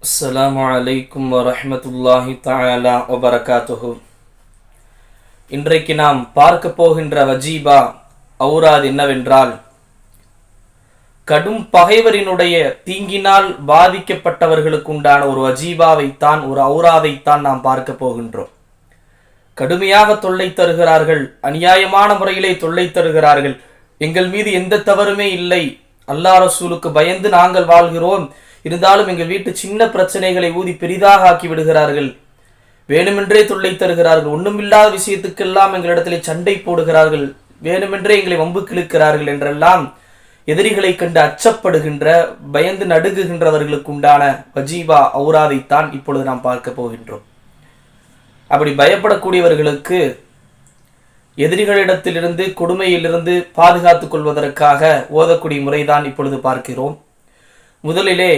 அஸ்ஸலாமு அலைக்கும் வரஹ்மத்துல்லாஹி தஆலா வபரகாத்துஹு. இன்றைக்கு நாம் பார்க்க போகின்ற வஜீபா அவுராத் என்னவென்றால், கடும் பகைவரினுடைய தீங்கினால் பாதிக்கப்பட்டவர்களுக்கு உண்டான ஒரு வஜீபாவைத்தான், ஒரு அவுராதைத்தான் நாம் பார்க்க போகின்றோம். கடுமையாக தொல்லை தருகிறார்கள், அநியாயமான முறையிலே தொல்லை தருகிறார்கள், எங்கள் மீது எந்த தவறுமே இல்லை, அல்லாஹ் ரசூலுக்கு பயந்து நாங்கள் வாழ்கிறோம், இருந்தாலும் எங்கள் வீட்டு சின்ன பிரச்சனைகளை ஊதி பெரிதாக ஆக்கி விடுகிறார்கள், வேணுமென்றே தொல்லை தருகிறார்கள், ஒண்ணுமில்லாத விஷயத்துக்கெல்லாம் எங்களிடத்திலே சண்டை போடுகிறார்கள், வேணுமென்றே எங்களை வம்புக்கு இழுக்கிறார்கள் என்றெல்லாம் எதிரிகளை கண்டு அச்சப்படுகின்ற, பயந்து நடுங்குகின்றவர்களுக்கு உண்டான வஜீபா அவுராதைத்தான் இப்பொழுது நாம் பார்க்க போகின்றோம். அப்படி பயப்படக்கூடியவர்களுக்கு எதிரிகளிடத்திலிருந்து, கொடுமையிலிருந்து பாதுகாத்துக் கொள்வதற்காக ஓதக்கூடிய முறைதான் இப்பொழுது பார்க்கிறோம். முதலிலே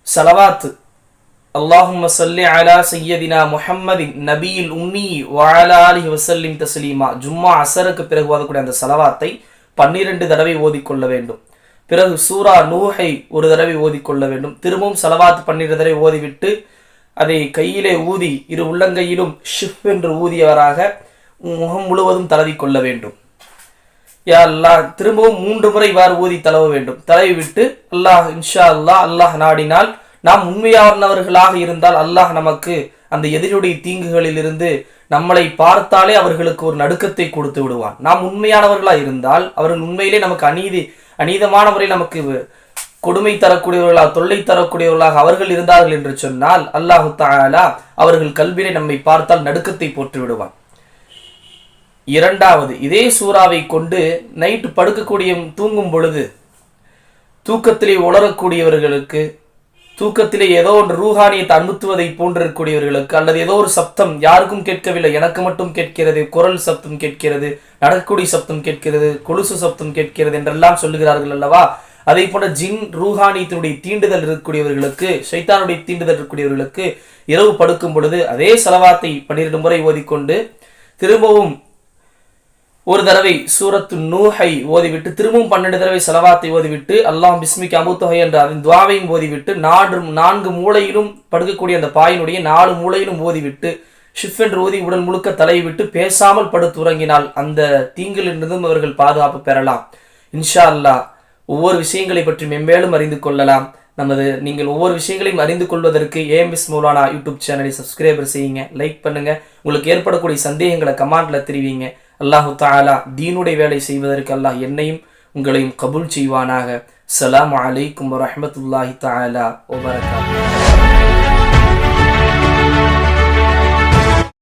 ஸலவாத், அல்லாஹும்ம ஸல்லி அலா சய்யதினா முஹம்மதின் நபியில் உம்மி வ அலா ஆலிஹி வஸல்லிம் தஸ்லீமா, ஜும்மா அஸருக்கு பிறகு ஓதக்கூடிய அந்த ஸலவாத்தை 12 தடவை ஓதிக்கொள்ள வேண்டும். பிறகு சூரா நூஹை ஒரு தடவை ஓதிக்கொள்ள வேண்டும். திரும்பவும் ஸலவாத் 12 தடவை ஓதிவிட்டு அதை கையிலே ஊதி, இரு உள்ளங்கையிலும் ஷிஃப் என்று ஊதியவராக முகம் முழுவதும் தடவி கொள்ள வேண்டும். யா அல்லாஹ், திரும்பவும் 3 முறை இவ்வாறு ஊதி தடவ வேண்டும். தடவி விட்டு அல்லாஹ் இன்ஷா அல்லாஹ், அல்லாஹ் நாடினால், நாம் உண்மையானவர்களாக இருந்தால் அல்லாஹ் நமக்கு அந்த எதிரியுடைய தீங்குகளில் இருந்து நம்மளை பார்த்தாலே அவர்களுக்கு ஒரு நடுக்கத்தை கொடுத்து விடுவான். நாம் உண்மையானவர்களாக இருந்தால், அவர்கள் உண்மையிலே நமக்கு அநீதமான முறையில் நமக்கு கொடுமை தரக்கூடியவர்களாக, தொல்லை தரக்கூடியவர்களாக அவர்கள் இருந்தார்கள் என்று சொன்னால், அல்லாஹு தஆலா அவர்கள் கல்வியை நம்மை பார்த்தால் நடுக்கத்தை போட்டு விடுவான். இரண்டாவது, இதே சூறாவை கொண்டு நைட்டு படுக்கக்கூடிய, தூங்கும் பொழுது தூக்கத்திலே உளரக்கூடியவர்களுக்கு, தூக்கத்திலே ஏதோ ஒன்று ரூஹானியத்தை அனுத்துவதை போன்றிருக்கக்கூடியவர்களுக்கு, அல்லது ஏதோ ஒரு சப்தம் யாருக்கும் கேட்கவில்லை, எனக்கு மட்டும் கேட்கிறது, குரல் சப்தம் கேட்கிறது, நடக்கக்கூடிய சப்தம் கேட்கிறது, கொலுசு சப்தம் கேட்கிறது என்றெல்லாம் சொல்லுகிறார்கள் அல்லவா, அதை போன்ற ஜின் ரூஹானியத்தினுடைய தீண்டுதல் இருக்கக்கூடியவர்களுக்கு, ஷைத்தானுடைய தீண்டுதல் இருக்கக்கூடியவர்களுக்கு இரவு படுக்கும் பொழுது அதே ஸலவாத்தை 12 முறை ஓதிக்கொண்டு திரும்பவும் ஒரு தடவை சூரத்து நூஹை ஓதிவிட்டு திரும்பவும் 12 தடவை ஸலவாத்தை ஓதிவிட்டு அல்லாஹ் பிஸ்மிக அமுத்துஹை என்ற அதன் துஆவையும் ஓதிவிட்டு 4 மூலையிலும் படுக்கக்கூடிய அந்த பாயினுடைய 4 மூலையிலும் ஓதிவிட்டு ஷிஃப் என்று ஓதி உடல் முழுக்க தலை விட்டு பேசாமல் படுத்து உறங்கினால் அந்த தீங்கிலிருந்தும் அவர்கள் பாதுகாப்பு பெறலாம். இன்ஷா அல்லாஹ் ஒவ்வொரு விஷயங்களை பற்றி மென்மேலும் அறிந்து கொள்ளலாம். நீங்கள் ஒவ்வொரு விஷயங்களையும் அறிந்து கொள்வதற்கு ஏஎம்எஸ் மௌலானா யூடியூப் சேனலை சப்ஸ்கிரைபர் செய்யுங்க, லைக் பண்ணுங்க, உங்களுக்கு ஏற்படக்கூடிய சந்தேகங்களை கமெண்ட்ல தெரிவிங்க. அல்லாஹு தஆலா தீனுடைய வேலை செய்வதற்கு அல்லாஹ் என்னையும் உங்களையும் கபூல் செய்வானாக. ஸலாமு அலைக்கும் வரஹ்மத்துல்லாஹி தஆலா வபரகாத்துஹு.